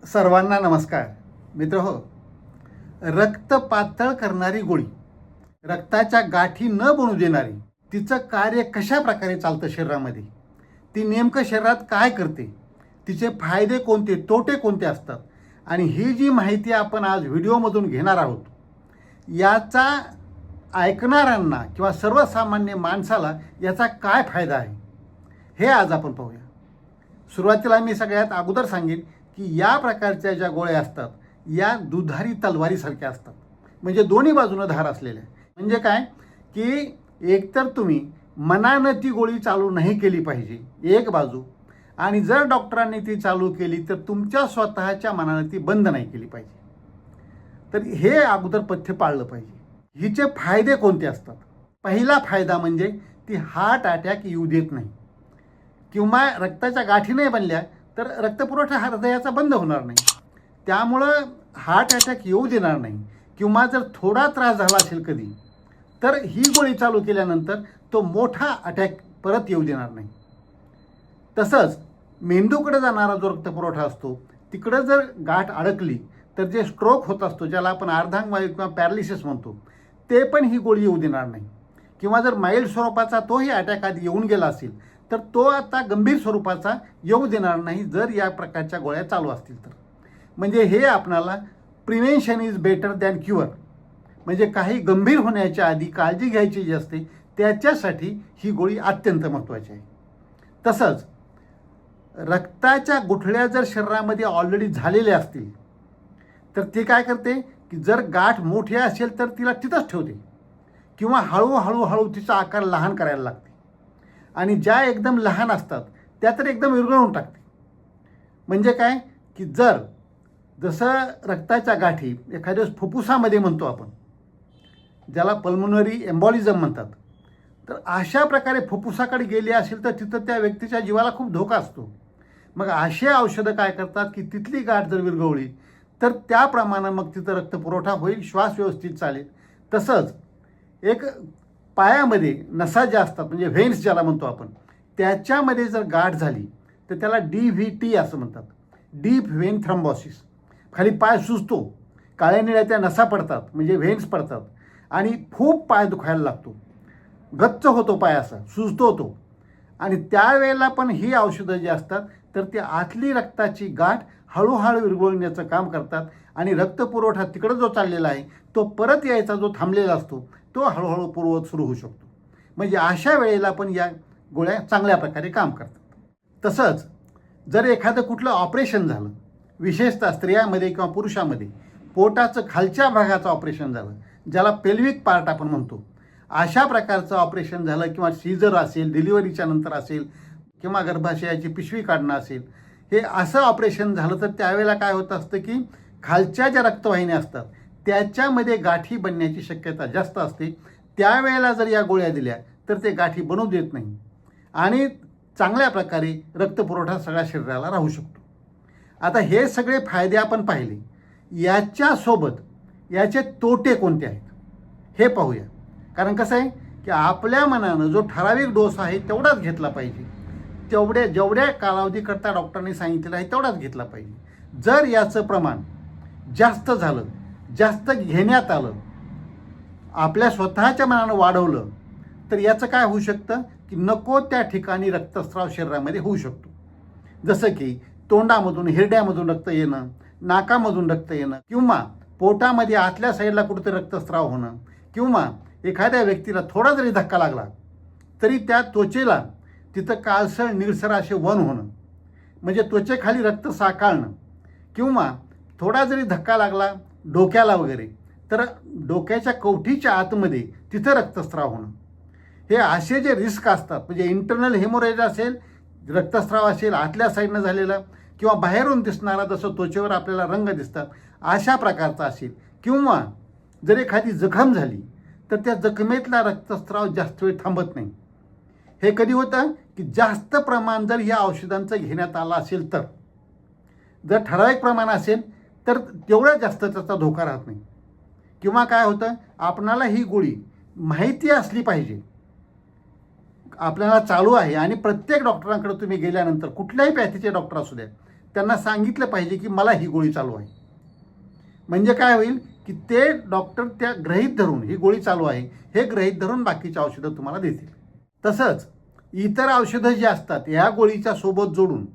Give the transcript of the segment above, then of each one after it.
सर्वांना नमस्कार. मित्रहो, रक्त पातळ करणारी गोळी, रक्ताच्या गाठी न बनू देणारी, तिचं कार्य कशा प्रकारे चालतं शरीरामध्ये, ती नेमकं शरीरात काय करते, तिचे फायदे कोणते, तोटे कोणते असतात, आणि ही जी माहिती आपण आज व्हिडिओमधून घेणार आहोत, याचा ऐकणाऱ्यांना किंवा सर्वसामान्य माणसाला याचा काय फायदा आहे हे आज आपण पाहूया. सुरुवातीला मी सगळ्यात अगोदर सांगेन की या प्रकारच्या ज्या गोळ्या असतात या दुधारी तलवारीसारख्या असतात. म्हणजे दोन्ही बाजूनं धार असलेल्या. म्हणजे काय की एकतर तुम्ही मनानं ती गोळी चालू नाही केली पाहिजे एक बाजू, आणि जर डॉक्टरांनी ती चालू केली तर तुमच्या स्वतःच्या मनानं ती बंद नाही केली पाहिजे. तर हे अगोदर पथ्य पाळलं पाहिजे. हिचे फायदे कोणते असतात? पहिला फायदा म्हणजे ती हार्ट अटॅक येऊ देत नाही, किंवा रक्ताच्या गाठी नाही बनल्या तर रक्तपुरवठा हृदयाचा बंद होणार नाही, त्यामुळं हार्ट अटॅक येऊ देणार नाही. किंवा जर थोडा त्रास झाला असेल कधी तर ही गोळी चालू केल्यानंतर तो मोठा अटॅक परत येऊ देणार नाही. तसंच मेंदूकडे जाणारा जो रक्तपुरवठा असतो तिकडं जर गाठ अडकली तर जे स्ट्रोक होत असतो, ज्याला आपण अर्धांगवायू किंवा पॅरालिसिस म्हणतो, ते पण ही गोळी येऊ देणार नाही. किंवा जर माइल्ड स्वरूपाचा तोही अटॅक आधी येऊन गेला असेल तर तो आता गंभीर स्वरूपाचा येऊ देणार नाही जर या प्रकारच्या गोळ्या चालू असतील तर. म्हणजे हे आपणाला prevention is better than cure, म्हणजे काही गंभीर होण्याच्या आधी काळजी घ्यायची जी असते त्याच्यासाठी ही गोळी अत्यंत महत्त्वाची आहे. तसंच रक्ताच्या गुठळ्या जर शरीरामध्ये ऑलरेडी झालेल्या असतील तर ती काय करते की जर गाठ मोठी असेल तर तिला तिथंच ठेवते, किंवा हळूहळू तिचा आकार लहान करायला लागते, आणि ज्या एकदम लहान असतात त्या तर एकदम विरघळून टाकते. म्हणजे काय की जसं रक्ताच्या गाठी एखाद्या फुफ्फुसामध्ये म्हणतो आपण, ज्याला पल्मोनरी एम्बॉलिझम म्हणतात, तर अशा प्रकारे फुफ्फुसाकडे गेली असेल तर तिथं त्या व्यक्तीच्या जीवाला खूप धोका असतो. मग असे औषधं काय करतात की तिथली गाठ जर विरघळली तर त्याप्रमाणे मग तिथं रक्तपुरवठा होईल, श्वास व्यवस्थित चालेल. तसंच एक पायामध्ये नसा ज्या असतात म्हणजे व्हेन्स ज्याला म्हणतो आपण, त्याच्यामध्ये जर गाठ झाली तर त्याला DVT असं म्हणतात, डीप व्हेन थ्रम्बॉसिस. खाली पाय सुजतो, काळ्या निळ्या त्या नसा पडतात म्हणजे व्हेन्स पडतात, आणि खूप पाय दुखायला लागतो, गच्च होतो पाय, असा सुजतो तो. आणि त्यावेळेला पण ही औषधं जी असतात तर ती आतली रक्ताची गाठ हळूहळू विरघळण्याचं काम करतात, आणि रक्तपुरवठा तिकडं जो चाललेला आहे तो परत यायचा जो थांबलेला असतो तो हळूहळू पूर्ववत सुरू होऊ शकतो. म्हणजे अशा वेळेला पण या गोळ्या चांगल्या प्रकारे काम करतात. तसंच जर एखादं कुठलं ऑपरेशन झालं, विशेषतः स्त्रियांमध्ये किंवा पुरुषामध्ये पोटाचं खालच्या भागाचं ऑपरेशन झालं, ज्याला पेल्विक पार्ट आपण म्हणतो, अशा प्रकारचं ऑपरेशन झालं, किंवा सीझर असेल, डिलिव्हरीच्या नंतर असेल, किंवा गर्भाशयाची पिशवी काढणं असेल, हे असं ऑपरेशन झालं तर त्यावेळेला काय होत असतं की खालच्या ज्या रक्तवाहिन्या असतात त्याच्यामध्ये गाठी बनण्याची शक्यता जास्त असते. त्यावेळेला जर या गोळ्या दिल्या तर ते गाठी बनवू देत नाही, आणि चांगल्या प्रकारे रक्तपुरवठा सगळ्या शरीराला राहू शकतो. आता हे सगळे फायदे आपण पाहिले, याच्यासोबत याचे तोटे कोणते आहेत हे पाहूया. कारण कसं आहे की आपल्या मनानं जो ठराविक डोस आहे तेवढाच घेतला पाहिजे, जेवढ्या कालावधीकरता डॉक्टरांनी सांगितलेलं आहे तेवढाच घेतला पाहिजे. जर याचं प्रमाण जास्त झालं, जास्त घेण्यात आलं, आपल्या स्वतःच्या मनानं वाढवलं, तर याचं काय होऊ शकतं की नको त्या ठिकाणी रक्तस्राव शरीरामध्ये होऊ शकतो. जसं की तोंडामधून, हिरड्यामधून रक्त येणं, नाकामधून रक्त येणं, किंवा पोटामध्ये आतल्या साईडला कुठेतरी रक्तस्राव होणं, किंवा एखाद्या व्यक्तीला थोडा जरी धक्का लागला तरी त्या त्वचेला तिथं काळसर निळसर असे वन होणं, म्हणजे त्वचेखाली रक्त साकाळणं, किंवा थोडा जरी धक्का लागला डोक्याला वगैरे तर डोक्याच्या कवठीच्या आतमध्ये तिथं रक्तस्राव होणं. हे असे जे रिस्क असतात, म्हणजे इंटरनल हेमोरेज असेल, रक्तस्राव असेल आतल्या साईडनं झालेला, किंवा बाहेरून दिसणारा जसं त्वचेवर आपल्याला रंग दिसतात अशा प्रकारचा असेल, किंवा जर एखादी जखम झाली तर त्या जखमेतला रक्तस्राव जास्त वेळ थांबत नाही. हे कधी होतं की जास्त प्रमाण जर या औषधांचं घेण्यात आलं असेल तर. जर ठराविक प्रमाण असेल तर तेवढा जास्त त्याचा धोका राहत नाही. किंवा काय होतं, आपणाला ही गोळी माहिती असली पाहिजे आपल्याला चालू आहे आणि प्रत्येक डॉक्टरांकडे तुम्ही गेल्यानंतर कुठल्याही पॅथीचे डॉक्टर असू द्या त्यांना सांगितलं पाहिजे की मला ही गोळी चालू आहे. म्हणजे काय होईल की ते डॉक्टर त्या गृहीत धरून ही गोळी चालू आहे हे गृहीत धरून बाकीची औषधं तुम्हाला देतील. तसंच इतर औषधं जी असतात ह्या गोळीच्या सोबत जोडून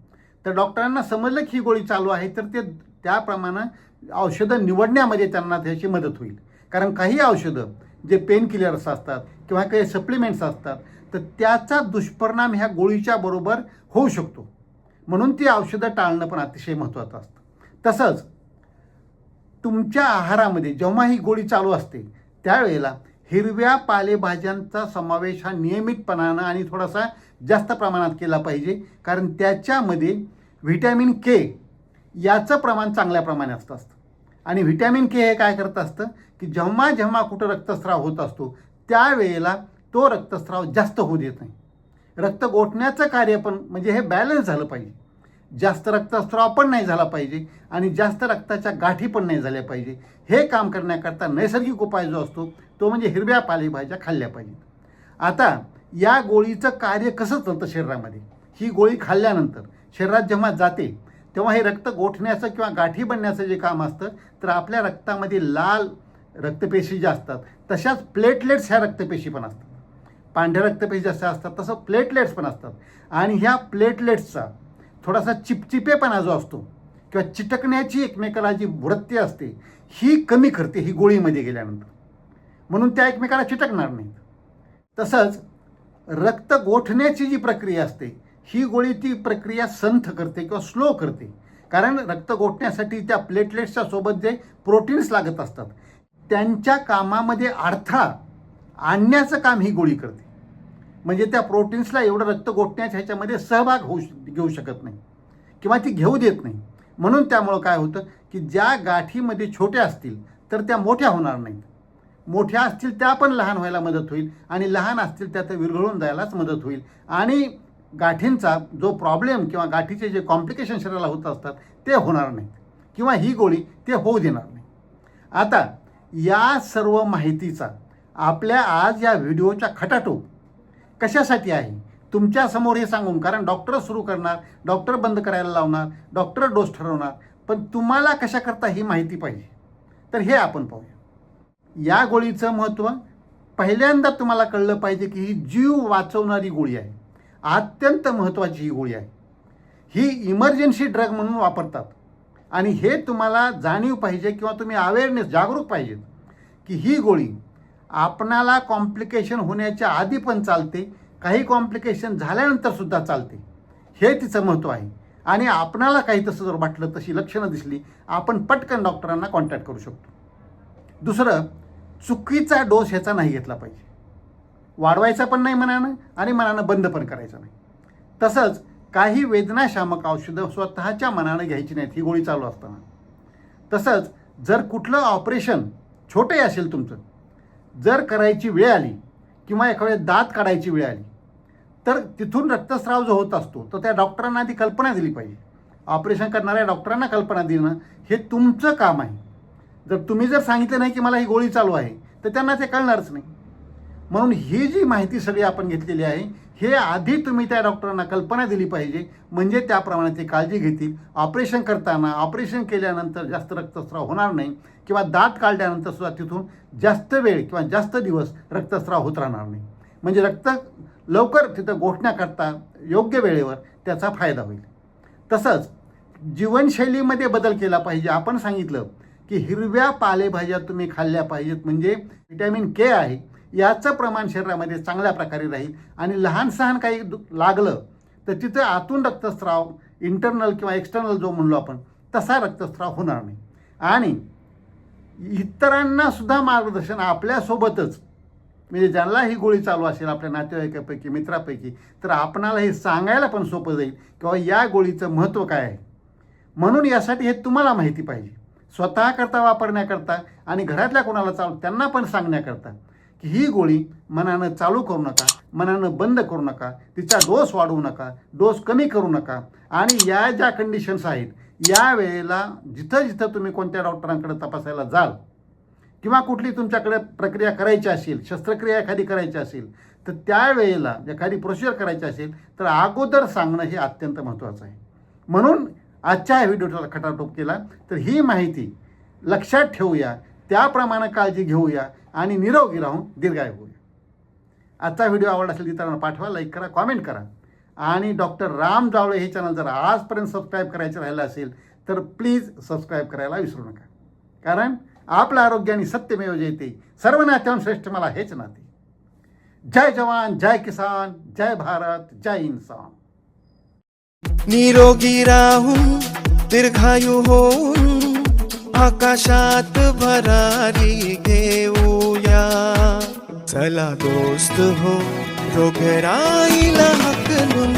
तर डॉक्टरांना समजलं की ही गोळी चालू आहे तर ते त्याप्रमाणे औषधं निवडण्यामध्ये त्यांना त्याची मदत होईल. कारण काही औषधं जे पेन किलर्स असतात किंवा काही सप्लिमेंट्स असतात तर त्याचा दुष्परिणाम ह्या गोळीच्या बरोबर होऊ शकतो. म्हणून ती औषधं टाळणं पण अतिशय महत्त्वाचं असतं. तसंच तुमच्या आहारामध्ये जेव्हा ही गोळी चालू असते त्यावेळेला हिरव्या पालेभाज्यांचा समावेश हा नियमितपणानं आणि थोडासा जास्त प्रमाणात केला पाहिजे. कारण त्याच्यामध्ये व्हिटॅमिन के याचं प्रमाण चांगल्या प्रमाणात असतं. आणि व्हिटॅमिन के हे काय करत असतं की जेव्हा जेव्हा कुठं रक्तस्राव होत असतो त्यावेळेला तो रक्तस्राव जास्त होऊ देत नाही. रक्त गोठण्याचं कार्य पण म्हणजे हे बॅलन्स झालं पाहिजे. जास्त रक्तस्राव पण नाही झाला पाहिजे आणि जास्त रक्ताच्या गाठी पण नाही झाल्या पाहिजे. हे काम करण्याकरता नैसर्गिक उपाय जो असतो तो म्हणजे हिरव्या पालेभाज्या खाल्ल्या पाहिजेत. आता या गोळीचं कार्य कसं चालतं शरीरामध्ये, ही गोळी खाल्ल्यानंतर शरीरात जेव्हा जाते तेव्हा हे रक्त गोठण्याचं किंवा गाठी बनण्याचं जे काम असतं तर आपल्या रक्तामध्ये लाल रक्तपेशी ज्या असतात तशाच प्लेटलेट्स ह्या रक्तपेशी पण असतात. पांढऱ्या रक्तपेशी जसं असतात तसं प्लेटलेट्स पण असतात. आणि ह्या प्लेटलेट्सचा थोडासा चिपचिपेपणा जो असतो किंवा चिटकण्याची एकमेकाला जी वृत्ती असते ही कमी करते ही गोळीमध्ये गेल्यानंतर. म्हणून त्या एकमेकाला चिटकणार नाहीत. तसंच रक्त गोठण्याची जी प्रक्रिया असते ही गोळी ती प्रक्रिया संथ करते किंवा स्लो करते. कारण रक्त गोठण्यासाठी त्या प्लेटलेट्सच्या सोबत जे प्रोटीन्स लागत असतात त्यांच्या कामामध्ये अडथळा आणण्याचं काम ही गोळी करते. म्हणजे त्या प्रोटीन्सला एवढं रक्त गोठण्याच्या ह्याच्यामध्ये सहभाग घेऊ शकत नाही किंवा ती घेऊ देत नाही. म्हणून त्यामुळं काय होतं की ज्या गाठीमध्ये छोट्या असतील तर त्या मोठ्या होणार नाहीत, मोठ्या असतील त्या पण लहान व्हायला मदत होईल आणि लहान असतील त्या तर विरघळून जायलाच मदत होईल. आणि गाठींचा जो प्रॉब्लेम किंवा गाठीचे जे कॉम्प्लिकेशन शरीराला होत असतात ते होणार नाहीत किंवा ही गोळी ते होऊ देणार नाही. आता या सर्व माहितीचा आपल्या आज या व्हिडिओच्या खटाटोप कशासाठी आहे तुमच्यासमोर हे सांगून. कारण डॉक्टर सुरू करणार, डॉक्टर बंद करायला लावणार, डॉक्टर डोस ठरवणार, पण तुम्हाला कशाकरता ही माहिती पाहिजे तर हे आपण पाहूया. या गोळीचं महत्त्व पहिल्यांदा तुम्हाला कळलं पाहिजे की ही जीव वाचवणारी गोळी आहे. अत्यंत महत्त्वाची ही गोळी आहे. ही इमर्जन्सी ड्रग म्हणून वापरतात आणि हे तुम्हाला जाणीव पाहिजे किंवा तुम्ही अवेअरनेस जागरूक पाहिजेत की ही गोळी आपणाला कॉम्प्लिकेशन होण्याच्या आधी पण चालते, काही कॉम्प्लिकेशन झाल्यानंतर सुद्धा चालते. हे तिचं महत्त्व आहे. आणि आपणाला काही तसं जर वाटलं, तशी लक्षणं दिसली, आपण पटकन डॉक्टरांना कॉन्टॅक्ट करू शकतो. दुसरं, चुकीचा डोस ह्याचा नाही घेतला पाहिजे. वाढवायचा पण नाही मनानं आणि मनानं बंद पण करायचं नाही. तसंच काही वेदनाशामक औषधं स्वतःच्या मनानं घ्यायची नाहीत ही गोळी चालू असताना. तसंच जर कुठलं ऑपरेशन छोटे असेल तुमचं, जर करायची वेळ आली किंवा एखाद्या दात काढायची वेळ आली तर तिथून रक्तस्राव जो होत असतो तर त्या डॉक्टरांना आधी कल्पना दिली पाहिजे. ऑपरेशन करणाऱ्या डॉक्टरांना कल्पना देणं हे तुमचं काम आहे. तुम्ही जर सांगितलं नाही की मला ही गोळी चालू आहे तर त्यांना ते कळणारच नाही. म्हणून ही जी माहिती सगळी आपण घेतलेली आहे हे आधी तुम्ही त्या डॉक्टरांना कल्पना दिली पाहिजे. म्हणजे त्याप्रमाणे ते काळजी घेतील. ऑपरेशन करताना, ऑपरेशन केल्यानंतर जास्त रक्तस्राव होणार नाही किंवा दात काढल्यानंतर सुद्धा तिथून जास्त वेळ किंवा जास्त दिवस रक्तस्राव होत राहणार नाही. म्हणजे रक्त लवकर तिथं गोठण्याकरता योग्य वेळेवर त्याचा फायदा होईल. तसंच जीवनशैलीमध्ये बदल केला पाहिजे. आपण सांगितलं की हिरव्या पालेभाज्या तुम्ही खाल्ल्या पाहिजेत. म्हणजे व्हिटॅमिन के आहे याचं प्रमाण शरीरामध्ये चांगल्या प्रकारे राहील आणि लहान सहान काही लागलं तर तिथं आतून रक्तस्राव, इंटरनल किंवा एक्सटर्नल जो म्हणलो आपण तसा रक्तस्राव होणार नाही. आणि इतरांना सुद्धा मार्गदर्शन आपल्यासोबतच, म्हणजे ज्यांना ही गोळी चालू असेल आपल्या नातेवाईकापैकी, मित्रापैकी, तर आपणाला हे सांगायला पण सोपं जाईल किंवा या गोळीचं महत्त्व काय आहे. म्हणून यासाठी हे तुम्हाला माहिती पाहिजे, स्वतः करता वापरण्याकरता आणि घरातल्या कोणाला त्यांना पण सांगण्याकरता की ही गोळी मनानं चालू करू नका, मनानं बंद करू नका, तिचा डोस वाढवू नका, डोस कमी करू नका. आणि या ज्या कंडिशन्स आहेत या वेळेला जिथं जिथं तुम्ही कोणत्या डॉक्टरांकडे तपासायला जाल किंवा कुठली तुमच्याकडे प्रक्रिया करायची असेल, शस्त्रक्रिया एखादी करायची असेल, तर त्यावेळेला एखादी प्रोसिजर करायची असेल तर अगोदर सांगणं हे अत्यंत महत्त्वाचं आहे. म्हणून आजच्या ह्या व्हिडिओला खटाटोप केला. तर ही माहिती लक्षात ठेवूया, त्याप्रमाणे काळजी घेऊया आणि निरोगी राहून दीर्घायू होऊया. आजचा व्हिडिओ आवडला असेल इतरांना पाठवा, लाईक करा, कॉमेंट करा. आणि डॉक्टर राम जावळे हे चॅनल जर आजपर्यंत सबस्क्राईब करायचं राहिलं असेल तर प्लीज सबस्क्राईब करायला विसरू नका. कारण आपलं आरोग्य आणि सत्यमेव जयते, सर्व नात्याहून श्रेष्ठ मला हेच नाते. जय जवान, जय किसान, जय भारत, जय इन्सान. निरोगी राहून दीर्घायू होऊन आकाशात भरारी घेऊया. चला दोस्त हो, रोगराईला हाकलून